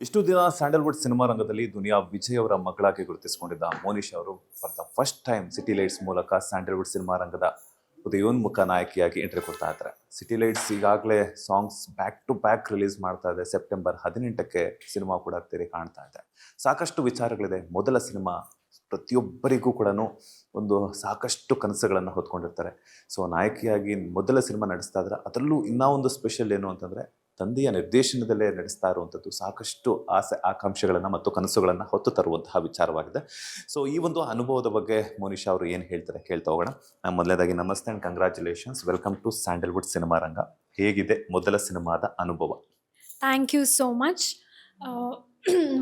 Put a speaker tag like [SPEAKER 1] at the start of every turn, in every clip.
[SPEAKER 1] ಇಷ್ಟು ದಿನ Sandalwood cinema ರಂಗದಲ್ಲಿ ದುನಿಯಾ ವಿಜಯ್ ಅವರ ಮಗಳಾಗಿ ಗುರುತಿಸಿಕೊಂಡಿದ್ದ ಮೋನಿಶ್ ಅವರು for the first time City Lights ಮೂಲಕ ಸ್ಯಾಂಡಲ್ವುಡ್ ಸಿನಿಮಾ ರಂಗದ ಉದಯೋನ್ಮುಖ ನಾಯಕಿಯಾಗಿ ಎಂಟ್ರಿ ಕೊಡ್ತಾ ಇದ್ದಾರೆ. ಸಿಟಿ ಲೈಟ್ಸ್ ಈಗಾಗಲೇ songs back to back release ಮಾಡ್ತಾ ಇದೆ. ಸೆಪ್ಟೆಂಬರ್ 18ಕ್ಕೆ ಸಿನಿಮಾ ಕೂಡ ತೆರೆ ಕಾಣ್ತಾ ಇದೆ. ಸಾಕಷ್ಟು ವಿಚಾರಗಳಿದೆ. ಮೊದಲ ಸಿನಿಮಾ ಪ್ರತಿಯೊಬ್ಬರಿಗೂ ಕೂಡ ಒಂದು ಸಾಕಷ್ಟು ಕನಸುಗಳನ್ನು ಹೊತ್ಕೊಂಡಿರ್ತಾರೆ. ಸೊ ನಾಯಕಿಯಾಗಿ ಮೊದಲ ಸಿನಿಮಾ ನಡೆಸ್ತಾ ಇದ್ರೆ ಅದರಲ್ಲೂ ಇನ್ನೂ ಒಂದು ಸ್ಪೆಷಲ್ ಏನು ಅಂತಂದರೆ ತಂದೆಯ ನಿರ್ದೇಶನದಲ್ಲೇ ನಡೆಸ್ತಾ ಇರುವಂಥದ್ದು ಸಾಕಷ್ಟು ಆಸೆ ಆಕಾಂಕ್ಷೆಗಳನ್ನು ಮತ್ತು ಕನಸುಗಳನ್ನು ಹೊತ್ತು ತರುವಂತಹ ವಿಚಾರವಾಗಿದೆ. ಸೊ ಈ ಒಂದು ಅನುಭವದ ಬಗ್ಗೆ ಮೋನಿಶಾ ಅವರು ಏನು ಹೇಳ್ತಾರೆ ಕೇಳ್ತಾ ಹೋಗೋಣ. ಮೊದಲನೇದಾಗಿ ನಮಸ್ತೆ and congratulations, welcome to Sandalwood cinema ರಂಗ. ಹೇಗಿದೆ ಮೊದಲ ಸಿನಿಮಾದ ಅನುಭವ?
[SPEAKER 2] Thank you so much.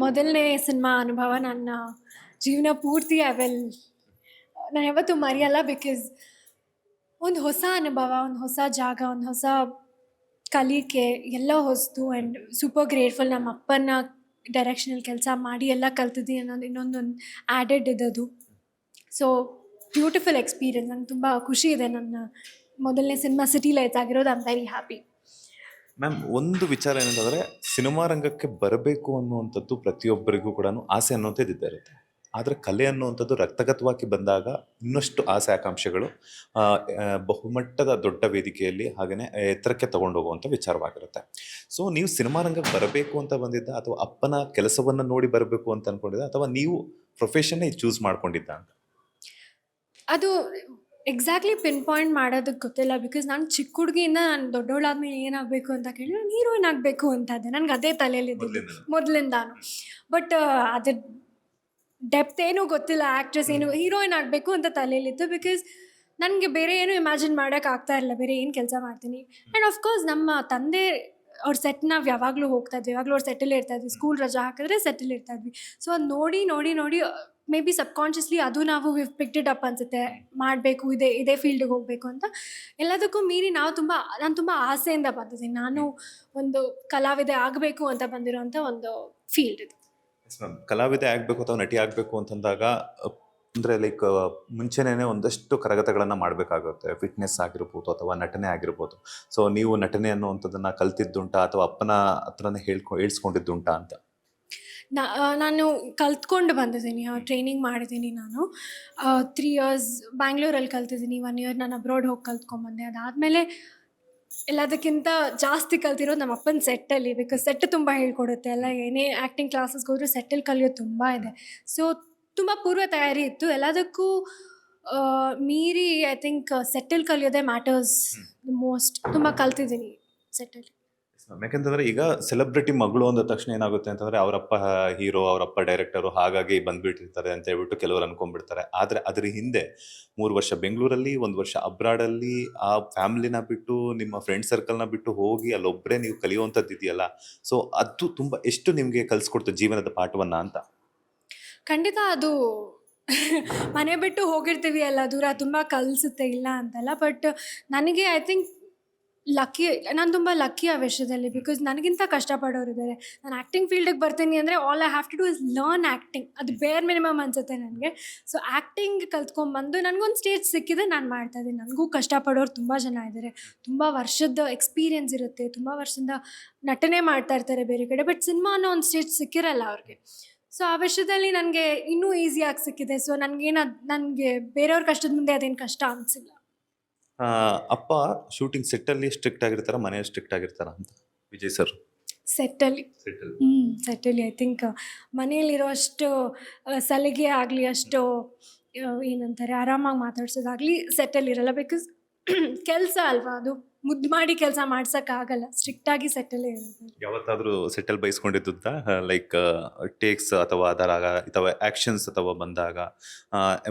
[SPEAKER 2] ಮೊದಲನೇ ಸಿನಿಮಾ ಅನುಭವ ನನ್ನ ಜೀವನ ಪೂರ್ತಿ ನಾನು ಯಾವತ್ತೂ ಮರೆಯಲ್ಲ. ಬಿಕಾಸ್ ಒಂದು ಹೊಸ ಅನುಭವ, ಒಂದು ಹೊಸ ಜಾಗ, ಒಂದು ಹೊಸ ಕಲಿಕೆ, ಎಲ್ಲ ಹೊಸದು ಆ್ಯಂಡ್ ಸೂಪರ್ ಗ್ರೇಟ್ಫುಲ್. ನಮ್ಮ ಅಪ್ಪನ ಡೈರೆಕ್ಷನಲ್ಲಿ ಕೆಲಸ ಮಾಡಿ ಎಲ್ಲ ಕಲ್ತಿದ್ದೀನಿ ಅನ್ನೋದು ಇನ್ನೊಂದೊಂದು ಆ್ಯಡೆಡ್ ಇದ್ದದು. So beautiful experience. ನಂಗೆ ತುಂಬ ಖುಷಿ ಇದೆ ನನ್ನ ಮೊದಲನೇ ಸಿನಿಮಾ ಸಿಟಿ ಲೈಟ್ಸ್ ಆಗಿರೋದು. I am very happy.
[SPEAKER 1] Ma'am, ಒಂದು ವಿಚಾರ ಏನಂತಂದರೆ ಸಿನಿಮಾ ರಂಗಕ್ಕೆ ಬರಬೇಕು ಅನ್ನುವಂಥದ್ದು ಪ್ರತಿಯೊಬ್ಬರಿಗೂ ಕೂಡ ಆಸೆ ಅನ್ನುವಂಥದ್ದು ಇದ್ದೇ ಇರುತ್ತೆ. ಆದರೆ ಕಲೆ ಅನ್ನುವಂಥದ್ದು ರಕ್ತಗತವಾಗಿ ಬಂದಾಗ ಇನ್ನಷ್ಟು ಆಸೆ ಆಕಾಂಕ್ಷೆಗಳು ಬಹುಮಟ್ಟದ ದೊಡ್ಡ ವೇದಿಕೆಯಲ್ಲಿ ಹಾಗೆಯೇ ಎತ್ತರಕ್ಕೆ ತಗೊಂಡೋಗುವಂಥ ವಿಚಾರವಾಗಿರುತ್ತೆ. ಸೊ ನೀವು ಸಿನಿಮಾ ರಂಗಕ್ಕೆ ಬರಬೇಕು ಅಂತ ಬಂದಿದ್ದ, ಅಥವಾ ಅಪ್ಪನ ಕೆಲಸವನ್ನು ನೋಡಿ ಬರಬೇಕು ಅಂತ ಅಂದ್ಕೊಂಡಿದ್ದ, ಅಥವಾ ನೀವು ಪ್ರೊಫೆಷನ್ನೇ ಚೂಸ್ ಮಾಡ್ಕೊಂಡಿದ್ದ ಅಂತ?
[SPEAKER 2] ಅದು ಎಕ್ಸಾಕ್ಟ್ಲಿ ಪಿನ್ ಪಾಯಿಂಟ್ ಮಾಡೋದಕ್ಕೆ ಗೊತ್ತಿಲ್ಲ. ಬಿಕಾಸ್ ನಾನು ಚಿಕ್ಕ ಹುಡುಗಿಯಿಂದ ನಾನು ದೊಡ್ಡವಳಾದ್ಮೇಲೆ ಏನಾಗಬೇಕು ಅಂತ ಕೇಳಿ ನಾನು ಹೀರೋಯಿನ್ ಆಗಬೇಕು ಅಂತ ಇದೆ. ನನಗೆ ಅದೇ ತಲೆಯಲ್ಲಿದ್ದು ಮೊದಲಿಂದಾನು. ಬಟ್ ಅದ್ರ ಡೆಪ್ತ್ ಏನೂ ಗೊತ್ತಿಲ್ಲ. ಆ್ಯಕ್ಟ್ರೆಸ್ ಏನು ಹೀರೋಯಿನ್ ಆಗಬೇಕು ಅಂತ ತಲೆಯಲ್ಲಿತ್ತು. ಬಿಕಾಸ್ ನನಗೆ ಬೇರೆ ಏನೂ ಇಮ್ಯಾಜಿನ್ ಮಾಡೋಕೆ ಆಗ್ತಾ ಇರಲಿಲ್ಲ, ಬೇರೆ ಏನು ಕೆಲಸ ಮಾಡ್ತೀನಿ. ಆ್ಯಂಡ್ ಆಫ್ಕೋರ್ಸ್ ನಮ್ಮ ತಂದೆ ಅವ್ರ ಸೆಟ್ ನಾವು ಯಾವಾಗಲೂ ಹೋಗ್ತಾ ಇದ್ವಿ, ಯಾವಾಗಲೂ ಅವ್ರು ಸೆಟ್ಟಲ್ಲಿ ಇರ್ತಾಯಿದ್ವಿ. ಸ್ಕೂಲ್ ರಜಾ ಹಾಕಿದ್ರೆ ಸೆಟ್ಟಲ್ಲಿ ಇರ್ತಾಯಿದ್ವಿ. ಸೊ ಅದು ನೋಡಿ ನೋಡಿ ನೋಡಿ ಮೇ ಬಿ ಸಬ್ಕಾನ್ಷಿಯಸ್ಲಿ ಅದು ನಾವು ಪಿಕ್ಡ್ ಇಟ್ ಅಪ್ ಅನಿಸುತ್ತೆ, ಮಾಡಬೇಕು, ಇದೇ ಫೀಲ್ಡಿಗೆ ಹೋಗಬೇಕು ಅಂತ. ಎಲ್ಲದಕ್ಕೂ ಮೀರಿ ನಾನು ತುಂಬ ಆಸೆಯಿಂದ ಬಂದಿದ್ದೀನಿ. ನಾನು ಒಂದು ಕಲಾವಿದೆ ಆಗಬೇಕು ಅಂತ ಬಂದಿರೋಂಥ ಒಂದು ಫೀಲ್ಡ್ ಇದು.
[SPEAKER 1] ಕಲಾವಿದೆ ಆಗಬೇಕು ಅಥವಾ ನಟಿ ಆಗಬೇಕು ಅಂತಂದಾಗ ಅಂದರೆ ಲೈಕ್ ಮುಂಚೆನೇ ಒಂದಷ್ಟು ಕರಗತಗಳನ್ನು ಮಾಡಬೇಕಾಗುತ್ತೆ. ಫಿಟ್ನೆಸ್ ಆಗಿರ್ಬೋದು ಅಥವಾ ನಟನೆ ಆಗಿರ್ಬೋದು. ಸೊ ನೀವು ನಟನೆ ಅನ್ನುವಂಥದ್ದನ್ನು ಕಲ್ತಿದ್ದುಂಟಾ ಅಥವಾ ಅಪ್ಪನ ಹತ್ರನೇ ಹೇಳ್ಸ್ಕೊಂಡಿದ್ದುಂಟಾ ಅಂತ?
[SPEAKER 2] ನಾನು ಕಲ್ತ್ಕೊಂಡು ಬಂದಿದ್ದೀನಿ, ಟ್ರೈನಿಂಗ್ ಮಾಡಿದ್ದೀನಿ. ನಾನು 3 ಇಯರ್ಸ್ ಬ್ಯಾಂಗ್ಳೂರಲ್ಲಿ ಕಲ್ತಿದ್ದೀನಿ. 1 ಇಯರ್ ನಾನು ಅಬ್ರಾಡ್ ಹೋಗಿ ಕಲ್ತ್ಕೊಂಡ್ಬಂದೆ. ಅದಾದಮೇಲೆ ಎಲ್ಲದಕ್ಕಿಂತ ಜಾಸ್ತಿ ಕಲ್ತಿರೋದು ನಮ್ಮ ಅಪ್ಪನ ಸೆಟ್ಟಲ್ಲಿ. ಬಿಕಾಸ್ ಸೆಟ್ ತುಂಬ ಹೇಳ್ಕೊಡುತ್ತೆ. ಎಲ್ಲ ಏನೇ ಆ್ಯಕ್ಟಿಂಗ್ ಕ್ಲಾಸಸ್ಗೆ ಹೋದರೂ ಸೆಟ್ಟಲ್ಲಿ ಕಲಿಯೋದು ತುಂಬ ಇದೆ. ಸೊ ತುಂಬ ಪೂರ್ವ ತಯಾರಿ ಇತ್ತು. ಎಲ್ಲದಕ್ಕೂ ಮೀರಿ ಐ ಥಿಂಕ್ ಸೆಟ್ಟಲ್ಲಿ ಕಲಿಯೋದೇ ಮ್ಯಾಟರ್ಸ್ ಮೋಸ್ಟ್. ತುಂಬ ಕಲ್ತಿದ್ದೀನಿ ಸೆಟ್ಟಲ್ಲಿ.
[SPEAKER 1] ಯಾಕೆಂತಂದರೆ ಈಗ ಸೆಲೆಬ್ರಿಟಿ ಮಗಳು ಅಂದ ತಕ್ಷಣ ಏನಾಗುತ್ತೆ ಅಂತಂದರೆ ಅವರಪ್ಪ ಹೀರೋ, ಅವರಪ್ಪ ಡೈರೆಕ್ಟರು, ಹಾಗಾಗಿ ಬಂದುಬಿಟ್ಟಿರ್ತಾರೆ ಅಂತ ಹೇಳ್ಬಿಟ್ಟು ಕೆಲವರು ಅನ್ಕೊಂಡ್ಬಿಡ್ತಾರೆ. ಆದರೆ ಅದ್ರ ಹಿಂದೆ 3 ವರ್ಷ ಬೆಂಗಳೂರಲ್ಲಿ, 1 ವರ್ಷ ಅಬ್ರಾಡಲ್ಲಿ ಆ ಫ್ಯಾಮಿಲಿನ ಬಿಟ್ಟು, ನಿಮ್ಮ ಫ್ರೆಂಡ್ ಸರ್ಕಲ್ನ ಬಿಟ್ಟು ಹೋಗಿ ಅಲ್ಲೊಬ್ಬರೇ ನೀವು ಕಲಿಯುವಂಥದ್ದು ಇದೆಯಲ್ಲ. ಸೊ ಅದು ತುಂಬ ಎಷ್ಟು ನಿಮಗೆ ಕಲಿಸ್ಕೊಡ್ತು ಜೀವನದ ಪಾಠವನ್ನು ಅಂತ?
[SPEAKER 2] ಖಂಡಿತ ಅದು ಮನೆ ಬಿಟ್ಟು ಹೋಗಿರ್ತೀವಿ ಅಲ್ಲ ದೂರ, ತುಂಬ ಕಲಿಸುತ್ತೆ, ಇಲ್ಲ ಅಂತಲ್ಲ. ಬಟ್ ನನಗೆ ಐ ಥಿಂಕ್ ನಾನು ತುಂಬ ಲಕ್ಕಿ ಆ ವಿಷಯದಲ್ಲಿ. ಬಿಕಾಸ್ ನನಗಿಂತ ಕಷ್ಟಪಡೋರಿದ್ದಾರೆ. ನಾನು ಆ್ಯಕ್ಟಿಂಗ್ ಫೀಲ್ಡಿಗೆ ಬರ್ತೀನಿ ಅಂದರೆ all I have to do is learn acting. ಅದು ಬೇರ್ ಮಿನಿಮಮ್ ಅನಿಸುತ್ತೆ ನನಗೆ. ಸೊ ಆ್ಯಕ್ಟಿಂಗ್ ಕಲ್ತ್ಕೊಂಡ್ಬಂದು ನನಗೊಂದು ಸ್ಟೇಜ್ ಸಿಕ್ಕಿದೆ, ನಾನು ಮಾಡ್ತಾಯಿದ್ದೀನಿ. ನನಗೂ ಕಷ್ಟಪಡೋರು ತುಂಬ ಜನ ಇದ್ದಾರೆ. ತುಂಬ ವರ್ಷದ ಎಕ್ಸ್ಪೀರಿಯೆನ್ಸ್ ಇರುತ್ತೆ, ತುಂಬ ವರ್ಷದಿಂದ ನಟನೆ ಮಾಡ್ತಾ ಇರ್ತಾರೆ ಬೇರೆ ಕಡೆ. ಬಟ್ ಸಿನಿಮಾ ಅನ್ನೋ ಒಂದು ಸ್ಟೇಜ್ ಸಿಕ್ಕಿರಲ್ಲ ಅವ್ರಿಗೆ. ಸೊ ಆ ವಿಷಯದಲ್ಲಿ ನನಗೆ ಇನ್ನೂ ಈಸಿಯಾಗಿ ಸಿಕ್ಕಿದೆ. ಸೊ ನನಗೆ ಬೇರೆಯವ್ರ ಕಷ್ಟದ ಮುಂದೆ ಅದೇನು ಕಷ್ಟ ಅನಿಸಿಲ್ಲ.
[SPEAKER 1] ಅಪ್ಪ ಶೂಟಿಂಗ್ ಸೆಟ್ಟಲ್ಲಿ ಸ್ಟ್ರಿಕ್ಟ್ ಆಗಿರ್ತಾರ, ಮನೆಯಲ್ಲಿ ಸ್ಟ್ರಿಕ್ಟ್ ಆಗಿರ್ತಾರ ಅಂತ ವಿಜಯ್ ಸರ್?
[SPEAKER 2] ಸೆಟ್ಟಲ್ಲಿ ಸೆಟ್ಟಲ್ಲಿ ಐ ಥಿಂಕ್ ಮನೆಯಲ್ಲಿರೋ ಅಷ್ಟು ಸಲಿಗೆ ಆಗಲಿ, ಅಷ್ಟು ಏನಂತಾರೆ ಆರಾಮಾಗಿ ಮಾತಾಡ್ಸೋದಾಗಲಿ ಸೆಟ್ಟಲ್ಲಿರಲ್ಲ. ಬಿಕಾಸ್ ಕೆಲಸ ಅಲ್ವಾ, ಅದು ಮುದ್ದು ಮಾಡಿ ಕೆಲಸ ಮಾಡ್ಸೋಕ್ಕಾಗಲ್ಲ. ಸ್ಟ್ರಿಕ್ಟಾಗಿ ಸೆಟ್ಟಲ್ಲೇ ಇರೋದು.
[SPEAKER 1] ಯಾವತ್ತಾದರೂ ಸೆಟ್ಟಲ್ ಬೈಸ್ಕೊಂಡಿದ್ದ ಲೈಕ್ ಟೇಕ್ಸ್ ಅಥವಾ ಅದರ ಅಥವಾ ಆ್ಯಕ್ಷನ್ಸ್ ಅಥವಾ ಬಂದಾಗ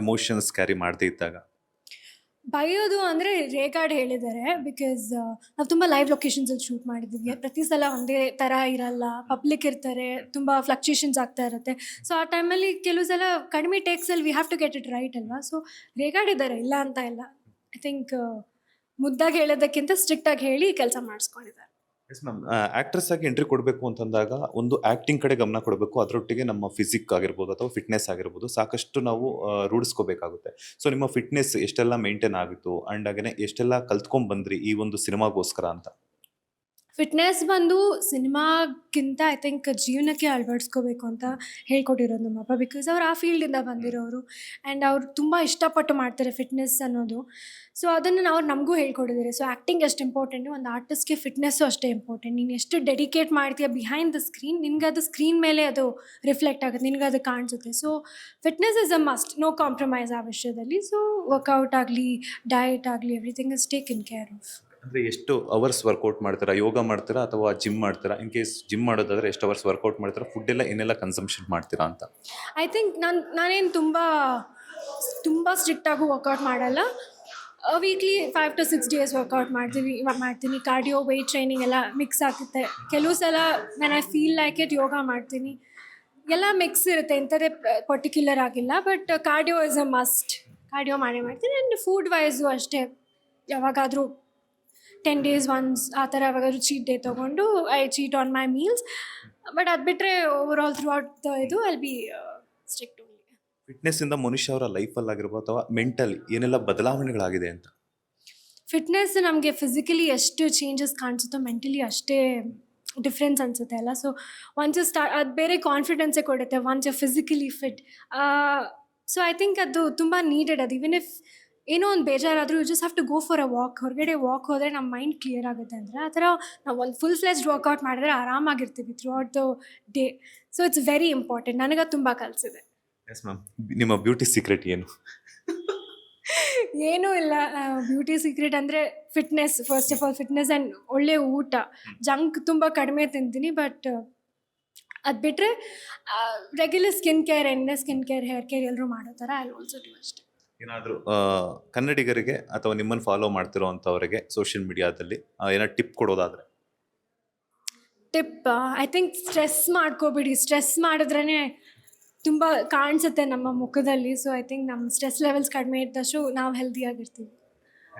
[SPEAKER 1] ಎಮೋಷನ್ಸ್ ಕ್ಯಾರಿ ಮಾಡದೇ ಇದ್ದಾಗ?
[SPEAKER 2] ಬೈಯೋದು ಅಂದರೆ ರೇಗಾಡ್ ಹೇಳಿದ್ದಾರೆ. ಬಿಕಾಸ್ ನಾವು ತುಂಬ ಲೈವ್ ಲೊಕೇಶನ್ಸಲ್ಲಿ ಶೂಟ್ ಮಾಡಿದ್ದೀವಿ. ಪ್ರತಿ ಸಲ ಒಂದೇ ಥರ ಇರಲ್ಲ, ಪಬ್ಲಿಕ್ ಇರ್ತಾರೆ, ತುಂಬ ಫ್ಲಕ್ಚುಯೇಷನ್ಸ್ ಆಗ್ತಾ ಇರುತ್ತೆ. ಸೊ ಆ ಟೈಮಲ್ಲಿ ಕೆಲವು ಸಲ ಕಡಿಮೆ ಟೇಕ್ಸಲ್ಲಿ we have to get it right ಅಲ್ವಾ. ಸೊ ರೇಗಾಡಿದ್ದಾರೆ, ಇಲ್ಲ ಅಂತ ಇಲ್ಲ. ಐ ಥಿಂಕ್ ಮುದ್ದಾಗಿ ಹೇಳೋದಕ್ಕಿಂತ ಸ್ಟ್ರಿಕ್ಟಾಗಿ ಹೇಳಿ ಕೆಲಸ ಮಾಡಿಸ್ಕೊಂಡಿದ್ದಾರೆ.
[SPEAKER 1] ಎಸ್ ಮ್ಯಾಮ್, ಆ್ಯಕ್ಟ್ರೆಸ್ ಆಗಿ ಎಂಟ್ರಿ ಕೊಡಬೇಕು ಅಂತಂದಾಗ ಒಂದು ಆ್ಯಕ್ಟಿಂಗ್ ಕಡೆ ಗಮನ ಕೊಡಬೇಕು. ಅದರೊಟ್ಟಿಗೆ ನಮ್ಮ ಫಿಸಿಕ್ ಆಗಿರ್ಬೋದು ಅಥವಾ ಫಿಟ್ನೆಸ್ ಆಗಿರ್ಬೋದು ಸಾಕಷ್ಟು ನಾವು ರೂಢಿಸ್ಕೋಬೇಕಾಗುತ್ತೆ. ಸೊ ನಿಮ್ಮ ಫಿಟ್ನೆಸ್ ಎಷ್ಟೆಲ್ಲ ಮೇಂಟೈನ್ ಆಗಿತ್ತು ಆ್ಯಂಡ್ ಹಾಗೆಯೇ ಎಷ್ಟೆಲ್ಲ ಕಲ್ತ್ಕೊಂಡ್ಬಂದ್ರಿ ಈ ಒಂದು ಸಿನಿಮಾಗೋಸ್ಕರ ಅಂತ?
[SPEAKER 2] ಫಿಟ್ನೆಸ್ ಬಂದು ಸಿನಿಮಾಗಿಂತ ಐ ಥಿಂಕ್ ಜೀವನಕ್ಕೆ ಅಳವಡಿಸ್ಕೋಬೇಕು ಅಂತ ಹೇಳ್ಕೊಟ್ಟಿರೋದು ನಮ್ಮಪ್ಪ. ಬಿಕಾಸ್ ಅವ್ರು ಆ ಫೀಲ್ಡಿಂದ ಬಂದಿರೋರು ಆ್ಯಂಡ್ ಅವ್ರು ತುಂಬ ಇಷ್ಟಪಟ್ಟು ಮಾಡ್ತಾರೆ ಫಿಟ್ನೆಸ್ ಅನ್ನೋದು. ಸೊ ಅದನ್ನು ಅವ್ರು ನಮಗೂ ಹೇಳ್ಕೊಟ್ಟಿದ್ದಾರೆ. ಸೊ ಆ್ಯಕ್ಟಿಂಗ್ ಎಷ್ಟು ಇಂಪಾರ್ಟೆಂಟು, ಒಂದು ಆರ್ಟಿಸ್ಟ್ಗೆ ಫಿಟ್ನೆಸ್ಸು ಅಷ್ಟೇ ಇಂಪಾರ್ಟೆಂಟ್. ನೀನು ಎಷ್ಟು ಡೆಡಿಕೇಟ್ ಮಾಡ್ತೀಯ ಬಿಹೈಂಡ್ ದ ಸ್ಕ್ರೀನ್, ನಿನ್ಗೆ ಅದು ಸ್ಕ್ರೀನ್ ಮೇಲೆ ಅದು ರಿಫ್ಲೆಕ್ಟ್ ಆಗುತ್ತೆ, ನಿನ್ಗೆ ಅದು ಕಾಣಿಸುತ್ತೆ. So fitness is a must, no compromise ಆ ವಿಷಯದಲ್ಲಿ. ಸೊ ವರ್ಕೌಟ್ ಆಗಲಿ, ಡಯಟ್ ಆಗಲಿ, everything is taken care of.
[SPEAKER 1] ಅಂದರೆ ಎಷ್ಟು ಅವರ್ಸ್ ವರ್ಕೌಟ್ ಮಾಡ್ತೀರಾ? ಯೋಗ ಮಾಡ್ತೀರಾ ಅಥವಾ ಜಿಮ್ ಮಾಡ್ತೀರಾ? ಇನ್ ಕೇಸ್ ಜಿಮ್ ಮಾಡೋದಾದರೆ ಎಷ್ಟು ಅವರ್ಸ್ ವರ್ಕೌಟ್ ಮಾಡ್ತೀರಾ? ಫುಡ್ ಎಲ್ಲ ಏನೆಲ್ಲ ಕನ್ಸಂಪ್ಷನ್ ಮಾಡ್ತೀರಾ ಅಂತ?
[SPEAKER 2] ಐ ಥಿಂಕ್ ನಾನೇನು ತುಂಬ ಸ್ಟ್ರಿಕ್ಟಾಗೂ ವರ್ಕೌಟ್ ಮಾಡಲ್ಲ. ವೀಕ್ಲಿ 5 to 6 ಡೇಸ್ ವರ್ಕೌಟ್ ಮಾಡ್ತೀನಿ. ಕಾರ್ಡಿಯೋ, ವೆಯ್ಟ್ ಟ್ರೈನಿಂಗ್ ಎಲ್ಲ ಮಿಕ್ಸ್ ಆಗುತ್ತೆ. ಕೆಲವು ಸಲ when I feel like it yoga ಮಾಡ್ತೀನಿ. ಎಲ್ಲ ಮಿಕ್ಸ್ ಇರುತ್ತೆ, ಇಂಥದ್ದೇ ಪರ್ಟಿಕ್ಯುಲರ್ ಆಗಿಲ್ಲ. But cardio is a must, cardio ಮಾಡ್ತೀನಿ. ಆ್ಯಂಡ್ ಫುಡ್ ವೈಸು ಅಷ್ಟೇ, ಯಾವಾಗಾದರೂ 10 days ಒನ್ಸ್ ಆ ಥರ ಯಾವಾಗಾದ್ರೂ ಚೀಟ್ ಡೇ ತೊಗೊಂಡು I cheat on my meals. But ಅದು ಬಿಟ್ಟರೆ ಓವರ್ ಥ್ರೂ ಔಟ್ ಇದು ಐ ಬಿ ಸ್ಟ್ರಿಕ್ಟ್ ಓನ್ಲಿ.
[SPEAKER 1] ಫಿಟ್ನೆಸ್ಸಿಂದ ಮನುಷ್ಯ ಅವರ ಲೈಫಲ್ಲಾಗಿರ್ಬೋದು ಅಥವಾ ಮೆಂಟಲಿ ಏನೆಲ್ಲ ಬದಲಾವಣೆಗಳಾಗಿದೆ ಅಂತ?
[SPEAKER 2] ಫಿಟ್ನೆಸ್ ನಮಗೆ ಫಿಸಿಕಲಿ ಎಷ್ಟು ಚೇಂಜಸ್ ಕಾಣಿಸುತ್ತೋ ಮೆಂಟಲಿ ಅಷ್ಟೇ ಡಿಫ್ರೆನ್ಸ್ ಅನಿಸುತ್ತೆ ಅಲ್ಲ. ಸೊ ಒನ್ಸ್ ಯು ಸ್ಟಾರ್ಟ್, ಅದು ಬೇರೆ ಕಾನ್ಫಿಡೆನ್ಸೇ ಕೊಡುತ್ತೆ once you physically fit. So I think ಅದು ತುಂಬ ನೀಡೆಡ್. ಅದು ಈವನ್ ಇಫ್ ಏನೋ ಒಂದು ಬೇಜಾರಾದರೂ you just have to go for a walk. ಹೊರಗಡೆ ವಾಕ್ ಹೋದರೆ ನಮ್ಮ ಮೈಂಡ್ ಕ್ಲಿಯರ್ ಆಗುತ್ತೆ. ಅಂದರೆ ಆ ಥರ ನಾವು ಒಂದು ಫುಲ್ ಫ್ಲೆಜ್ಡ್ ವರ್ಕೌಟ್ ಮಾಡಿದ್ರೆ ಆರಾಮಾಗಿರ್ತೀವಿ throughout the day. So it's very important. ನನಗದು ತುಂಬ ಕಲಿಸಿದೆ.
[SPEAKER 1] Yes ma'am. ನಿಮ್ಮ ಬ್ಯೂಟಿ ಸೀಕ್ರೆಟ್ ಏನು?
[SPEAKER 2] ಏನೂ ಇಲ್ಲ. ಬ್ಯೂಟಿ ಸೀಕ್ರೆಟ್ ಅಂದರೆ fitness, first of all fitness and ಒಳ್ಳೆ ಊಟ. ಜಂಕ್ ತುಂಬ ಕಡಿಮೆ ತಿಂತೀನಿ. ಬಟ್ ಅದು ಬಿಟ್ಟರೆ ರೆಗ್ಯುಲರ್ ಸ್ಕಿನ್ ಕೇರ್, ಎಣ್ಣೆ ಸ್ಕಿನ್ ಕೇರ್, ಹೇರ್ ಕೇರ್ ಎಲ್ಲರೂ ಮಾಡೋ ಥರ ಐ ಆಲ್ಸೋ ಡೂ ಅಷ್ಟೇ.
[SPEAKER 1] ಏನಾದರೂ ಕನ್ನಡಿಗರಿಗೆ ಅಥವಾ ನಿಮ್ಮನ್ನು ಫಾಲೋ ಮಾಡ್ತಿರೋ ಅಂಥವರಿಗೆ ಸೋಷಿಯಲ್ ಮೀಡಿಯಾದಲ್ಲಿ ಏನಾದ್ರು ಟಿಪ್ ಕೊಡೋದಾದರೆ?
[SPEAKER 2] ಟಿಪ್ ಐ ಥಿಂಕ್ ಸ್ಟ್ರೆಸ್ ಮಾಡ್ಕೋಬೇಡಿ. ಸ್ಟ್ರೆಸ್ ಮಾಡಿದ್ರೇ ತುಂಬ ಕಾಣಿಸುತ್ತೆ ನಮ್ಮ ಮುಖದಲ್ಲಿ. ಸೊ ಐ ಥಿಂಕ್ ನಮ್ಮ ಸ್ಟ್ರೆಸ್ ಲೆವೆಲ್ಸ್ ಕಡಿಮೆ ಇದ್ದಷ್ಟು ನಾವು ಹೆಲ್ದಿಯಾಗಿರ್ತೀವಿ.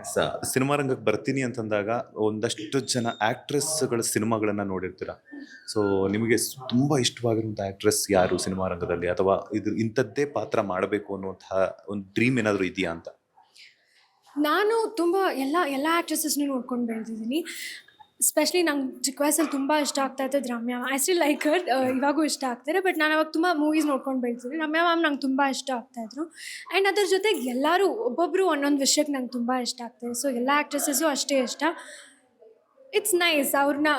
[SPEAKER 1] ಎಸ್. ಸಿನಿಮಾ ರಂಗಕ್ಕೆ ಬರ್ತೀನಿ ಅಂತಂದಾಗ ಒಂದಷ್ಟು ಜನ ಆ್ಯಕ್ಟ್ರೆಸ್ಗಳ ಸಿನಿಮಾಗಳನ್ನು ನೋಡಿರ್ತೀರ. ಸೊ ನಿಮಗೆ ತುಂಬ ಇಷ್ಟವಾಗಿರುವಂಥ ಆ್ಯಕ್ಟ್ರೆಸ್ ಯಾರು ಸಿನಿಮಾ ರಂಗದಲ್ಲಿ? ಅಥವಾ ಇದು ಇಂಥದ್ದೇ ಪಾತ್ರ ಮಾಡಬೇಕು ಅನ್ನುವಂತಹ ಒಂದು ಡ್ರೀಮ್ ಏನಾದರೂ ಇದೆಯಾ ಅಂತ?
[SPEAKER 2] ನಾನು ತುಂಬ ಎಲ್ಲ ಆ್ಯಕ್ಟ್ರೆಸಸ್ನೂ ನೋಡ್ಕೊಂಡು ಬೆಳೆದಿದ್ದೀನಿ. ಸ್ಪೆಷಲಿ ನಂಗೆ ಚಿಕ್ಕ ವಯಸ್ಸಲ್ಲಿ ತುಂಬ ಇಷ್ಟ ಆಗ್ತಾ ಇದ್ದದ್ದು Ramya. I still like her, ಇವಾಗೂ ಇಷ್ಟ ಆಗ್ತಾರೆ. ಬಟ್ ನಾನು ಅವಾಗ ತುಂಬ ಮೂವೀಸ್ ನೋಡ್ಕೊಂಡು ಬೆಳೆದಿದ್ದೀನಿ. ರಮ್ಯಾ ಮ್ಯಾಮ್ ನಂಗೆ ತುಂಬ ಇಷ್ಟ ಆಗ್ತಾಯಿದ್ರು. ಆ್ಯಂಡ್ ಅದ್ರ ಜೊತೆಗೆ ಎಲ್ಲರೂ ಒಬ್ಬೊಬ್ಬರು ಒಂದೊಂದು ವಿಷಯಕ್ಕೆ ನಂಗೆ ತುಂಬ ಇಷ್ಟ ಆಗ್ತಾಯಿದೆ. ಸೊ ಎಲ್ಲ ಆ್ಯಕ್ಟ್ರೆಸಸ್ಸು ಅಷ್ಟೇ ಇಷ್ಟ. It's nice. ಅವ್ರನ್ನ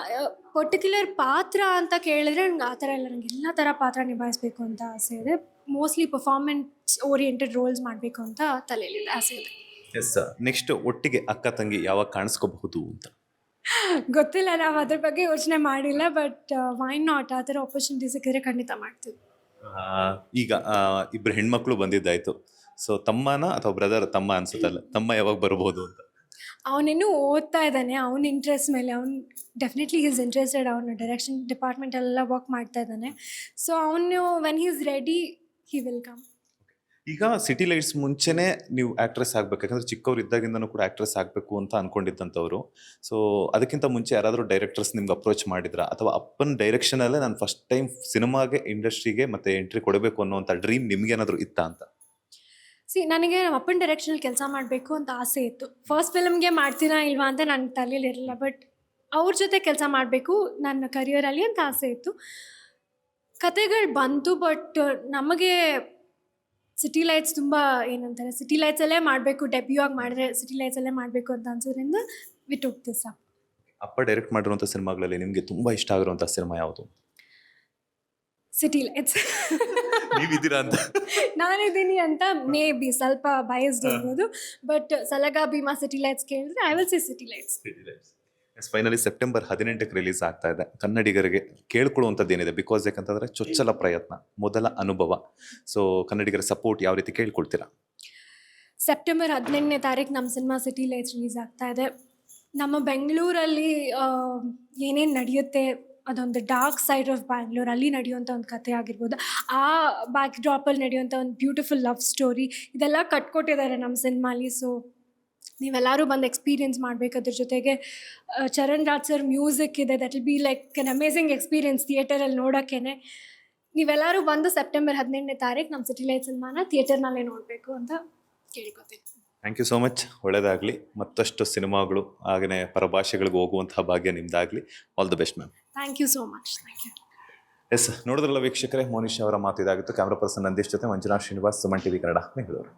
[SPEAKER 2] ಪರ್ಟಿಕ್ಯುಲರ್ ಪಾತ್ರ ಅಂತ ಕೇಳಿದ್ರೆ ನಂಗೆ ಆ ಥರ ಇಲ್ಲ. ನಂಗೆ ಎಲ್ಲ ಥರ ಪಾತ್ರ ನಿಭಾಯಿಸಬೇಕು ಅಂತ ಆಸೆ ಇದೆ. ಮೋಸ್ಟ್ಲಿ ಪರ್ಫಾರ್ಮೆನ್ಸ್ ಓರಿಯೆಂಟೆಡ್ ರೋಲ್ಸ್ ಮಾಡಬೇಕು ಅಂತ ತಲೆಯಲ್ಲಿದೆ, ಆಸೆ ಇದೆ.
[SPEAKER 1] ಎಸ್. ನೆಕ್ಸ್ಟ್ ಒಟ್ಟಿಗೆ ಅಕ್ಕ ತಂಗಿ ಯಾವಾಗ ಕಾಣಿಸ್ಕೋಬಹುದು ಅಂತ?
[SPEAKER 2] ಗೊತ್ತಿಲ್ಲ, ನಾವು ಅದ್ರ ಬಗ್ಗೆ ಯೋಚನೆ ಮಾಡಿಲ್ಲ. ಬಟ್ ವೈ ನಾಟ್, ಆ ಥರ ಆಪರ್ಚುನಿಟಿ ಸಿಕ್ಕಿದ್ರೆ ಖಂಡಿತ ಮಾಡ್ತೀವಿ.
[SPEAKER 1] ಈಗ ಇಬ್ಬರು ಹೆಣ್ಮಕ್ಳು ಬಂದಿದ್ದಾಯ್ತು. ಸೊ ತಮ್ಮನ ಅಥವಾ ಬ್ರದರ್? ತಮ್ಮ ಅನ್ಸುತ್ತಲ್ಲ, ತಮ್ಮ ಯಾವಾಗ ಬರ್ಬೋದು ಅಂತ?
[SPEAKER 2] ಅವನಿನ್ನೂ ಓದ್ತಾ ಇದ್ದಾನೆ. ಅವ್ನ ಇಂಟ್ರೆಸ್ಟ್ ಮೇಲೆ ಅವ್ನು ಡೆಫಿನೆಟ್ಲಿ ಈಸ್ ಇಂಟ್ರೆಸ್ಟೆಡ್. ಅವನು ಡೈರೆಕ್ಷನ್ ಡಿಪಾರ್ಟ್ಮೆಂಟಲ್ಲೆಲ್ಲ ವರ್ಕ್ ಮಾಡ್ತಾ ಇದ್ದಾನೆ. ಸೊ ಅವನು when he is ready he will come.
[SPEAKER 1] ಈಗ ಸಿಟಿ ಲೈಟ್ಸ್ ಮುಂಚೆನೇ ನೀವು ಆ್ಯಕ್ಟ್ರೆಸ್ ಆಗಬೇಕು, ಯಾಕಂದರೆ ಚಿಕ್ಕವ್ರು ಇದ್ದಾಗಿಂದನೂ ಕೂಡ ಆ್ಯಕ್ಟ್ರೆಸ್ ಆಗಬೇಕು ಅಂತ ಅಂದ್ಕೊಂಡಿದ್ದಂಥವ್ರು. ಸೊ ಅದಕ್ಕಿಂತ ಮುಂಚೆ ಯಾರಾದರೂ ಡೈರೆಕ್ಟರ್ಸ್ ನಿಮ್ಗೆ ಅಪ್ರೋಚ್ ಮಾಡಿದ್ರಾ? ಅಥವಾ ಅಪ್ಪನ ಡೈರೆಕ್ಷನಲ್ಲೇ ನಾನು ಫಸ್ಟ್ ಟೈಮ್ ಸಿನಿಮಾಗೆ, ಇಂಡಸ್ಟ್ರಿಗೆ ಮತ್ತು ಎಂಟ್ರಿ ಕೊಡಬೇಕು ಅನ್ನೋವಂಥ ಡ್ರೀಮ್ ನಿಮ್ಗೇನಾದರೂ ಇತ್ತಾ ಅಂತ?
[SPEAKER 2] ನನಗೆ ನಮ್ಮ ಅಪ್ಪನ ಡೈರೆಕ್ಷನಲ್ಲಿ ಕೆಲಸ ಮಾಡಬೇಕು ಅಂತ ಆಸೆ ಇತ್ತು. ಫಸ್ಟ್ ಫಿಲಮ್ಗೆ ಮಾಡ್ತೀರಾ ಇಲ್ವಾ ಅಂತ ನನ್ನ ತಲೆಯಲ್ಲಿ ಇರಲಿಲ್ಲ. ಬಟ್ ಅವ್ರ ಜೊತೆ ಕೆಲಸ ಮಾಡಬೇಕು ನನ್ನ ಕರಿಯರಲ್ಲಿ ಅಂತ ಆಸೆ ಇತ್ತು. ಕತೆಗಳು ಬಂತು. ಬಟ್ ನಮಗೆ ಸಿಟಿ ಲೈಟ್ಸ್ ತುಂಬ ಏನಂತಾರೆ, ಸಿಟಿ ಲೈಟ್ಸಲ್ಲೇ ಮಾಡಬೇಕು, ಡೆಬ್ಯೂ ಆಗಿ ಮಾಡಿದ್ರೆ ಸಿಟಿ ಲೈಟ್ಸಲ್ಲೇ ಮಾಡಬೇಕು ಅಂತ ಅನ್ಸೋದ್ರಿಂದ ವಿ ಟುಕ್ ದಿಸ್ ಅಪ್.
[SPEAKER 1] ಅಪ್ಪ ಡೈರೆಕ್ಟ್ ಮಾಡಿರುವಂಥ ಸಿನಿಮಾಗಳಲ್ಲಿ ನಿಮಗೆ ತುಂಬ ಇಷ್ಟ ಆಗಿರುವಂಥ ಸಿನಿಮಾ ಯಾವುದು?
[SPEAKER 2] City lights.
[SPEAKER 1] ನೀವಿದ್ದೀರಾ ಅಂತ?
[SPEAKER 2] ನಾನಿದ್ದೀನಿ ಅಂತ ಮೇ ಬಿ ಸ್ವಲ್ಪ ಬಯಸ್ಡ್ ಇರ್ಬೋದು. But Salaga Bheema City Lights ಕೇಳಿದ್ರೆ I will say City Lights.
[SPEAKER 1] Finally September 18ಕ್ಕೆ ರಿಲೀಸ್ ಆಗ್ತಾ ಇದೆ. ಕನ್ನಡಿಗರಿಗೆ ಕೇಳ್ಕೊಳ್ಳುವಂಥದ್ದು ಏನಿದೆ? ಬಿಕಾಸ್ ಯಾಕಂತಂದರೆ ಚೊಚ್ಚಲ ಪ್ರಯತ್ನ, ಮೊದಲ ಅನುಭವ. ಸೊ ಕನ್ನಡಿಗರ ಸಪೋರ್ಟ್ ಯಾವ ರೀತಿ ಕೇಳ್ಕೊಳ್ತೀರಾ?
[SPEAKER 2] ಸೆಪ್ಟೆಂಬರ್ 18ನೇ ತಾರೀಕು ನಮ್ಮ ಸಿನಿಮಾ ಸಿಟಿ ಲೈಟ್ಸ್ ರಿಲೀಸ್ ಆಗ್ತಾ ಇದೆ. ನಮ್ಮ ಬೆಂಗಳೂರಲ್ಲಿ ಏನೇನು ನಡೆಯುತ್ತೆ, ಅದೊಂದು ಡಾರ್ಕ್ ಸೈಡ್ ಆಫ್ ಬ್ಯಾಂಗ್ಳೂರ್, ಅಲ್ಲಿ ನಡೆಯುವಂಥ ಒಂದು ಕಥೆ ಆಗಿರ್ಬೋದು, ಆ ಬ್ಯಾಕ್ ಡ್ರಾಪಲ್ಲಿ ನಡೆಯುವಂಥ ಒಂದು ಬ್ಯೂಟಿಫುಲ್ ಲವ್ ಸ್ಟೋರಿ, ಇದೆಲ್ಲ ಕಟ್ಕೊಟ್ಟಿದ್ದಾರೆ ನಮ್ಮ ಸಿನಿಮಾಲಿ. ಸೊ ನೀವೆಲ್ಲರೂ ಬಂದು ಎಕ್ಸ್ಪೀರಿಯೆನ್ಸ್ ಮಾಡಬೇಕು. ಅದ್ರ ಜೊತೆಗೆ ಚರಣ್ ರಾಜ್ ಸರ್ ಮ್ಯೂಸಿಕ್ ಇದೆ. That will be like an amazing experience ಥಿಯೇಟರಲ್ಲಿ ನೋಡೋಕ್ಕೇ. ನೀವೆಲ್ಲರೂ ಬಂದು ಸೆಪ್ಟೆಂಬರ್ 18ನೇ ತಾರೀಕು ನಮ್ಮ ಸಿಟಿ ಲೈಟ್ ಸಿನಿಮಾನ ಥಿಯೇಟರ್ನಲ್ಲೇ ನೋಡಬೇಕು ಅಂತ ಕೇಳ್ಕೊತೀನಿ.
[SPEAKER 1] Thank you so much. ಒಳ್ಳೆಯದಾಗಲಿ, ಮತ್ತಷ್ಟು ಸಿನಿಮಾಗಳು ಹಾಗೆಯೇ ಪರಭಾಷೆಗಳಿಗೆ ಹೋಗುವಂತಹ ಭಾಗ್ಯ ನಿಮ್ದಾಗಲಿ. All the best ma'am.
[SPEAKER 2] Thank you so much. Thank you.
[SPEAKER 1] Yes, ನೋಡಿದ್ರಲ್ಲ ವೀಕ್ಷಕರೇ, ಮೋನಿಶ್ ಅವರ ಮಾತು ಇದಾಗಿತ್ತು. ಕ್ಯಾಮ್ರಾ ಪರ್ಸನ್ ನಂದೀಶ್ ಜೊತೆ ಮಂಜುನಾಥ್ ಶ್ರೀನಿವಾಸ್, ಸುಮನ್ ಟಿವಿ ಕನ್ನಡ, ಬೆಂಗಳೂರು.